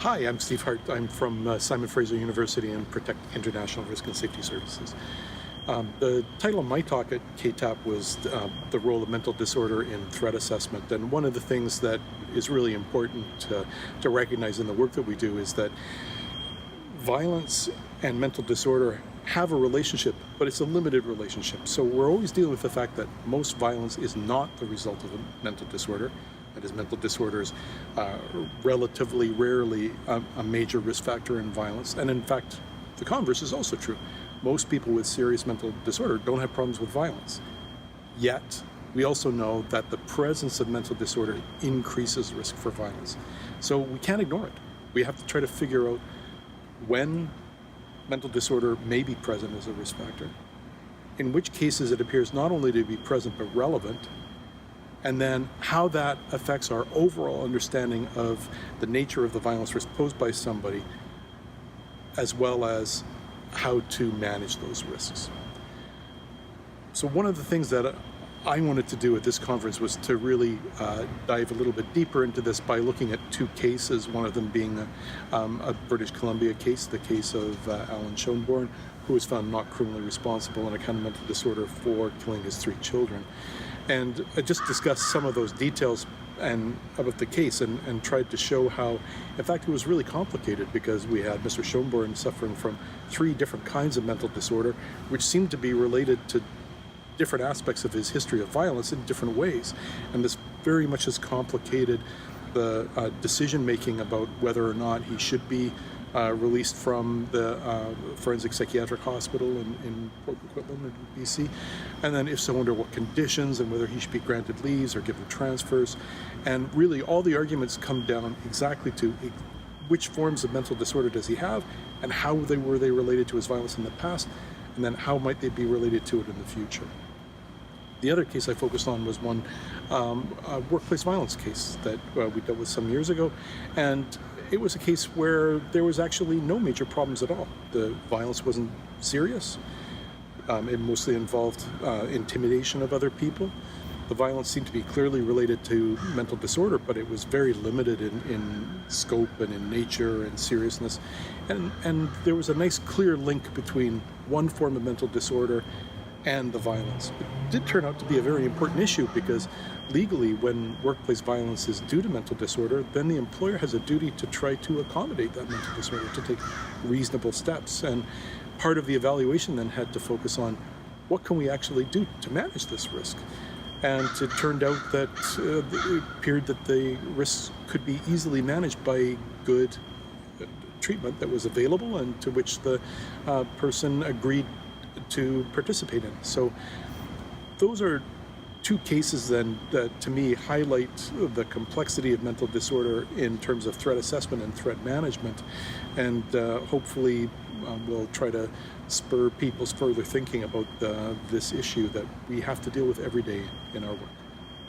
Hi, I'm Steve Hart. I'm from Simon Fraser University and Protect International Risk and Safety Services. The title of my talk at CATAP was the role of mental disorder in threat assessment. And one of the things that is really important to recognize in the work that we do is that violence and mental disorder have a relationship, but it's a limited relationship. So we're always dealing with the fact that most violence is not the result of a mental disorder. That is, mental disorders relatively rarely a major risk factor in violence. And in fact, the converse is also true. Most people with serious mental disorder don't have problems with violence. Yet, we also know that the presence of mental disorder increases risk for violence. So we can't ignore it. We have to try to figure out when mental disorder may be present as a risk factor, in which cases it appears not only to be present but relevant, and then how that affects our overall understanding of the nature of the violence risk posed by somebody, as well as how to manage those risks. So one of the things that I wanted to do at this conference was to really dive a little bit deeper into this by looking at two cases, one of them being a British Columbia case, the case of Alan Schoenborn, who was found not criminally responsible on account of mental disorder for killing his 3 children. And I just discussed some of those details about the case and tried to show how, in fact, it was really complicated because we had Mr. Schoenborn suffering from 3 different kinds of mental disorder, which seemed to be related to different aspects of his history of violence in different ways. And this very much has complicated the decision-making about whether or not he should be released from the Forensic Psychiatric Hospital in Port Coquitlam in BC, and then if so, under what conditions, and whether he should be granted leaves or given transfers. And really all the arguments come down exactly to which forms of mental disorder does he have, and how were they related to his violence in the past, and then how might they be related to it in the future. The other case I focused on was one a workplace violence case that we dealt with some years ago, and it was a case where there was actually no major problems at all. The violence wasn't serious. It mostly involved intimidation of other people. The violence seemed to be clearly related to mental disorder, but it was very limited in scope and in nature and seriousness. And there was a nice clear link between one form of mental disorder and the violence. It did turn out to be a very important issue because legally, when workplace violence is due to mental disorder, then the employer has a duty to try to accommodate that mental disorder, to take reasonable steps. And part of the evaluation then had to focus on what can we actually do to manage this risk. And it turned out that it appeared that the risks could be easily managed by good treatment that was available and to which the person agreed to participate in. So those are 2 cases then that to me highlight the complexity of mental disorder in terms of threat assessment and threat management, and hopefully we'll try to spur people's further thinking about this issue that we have to deal with every day in our work.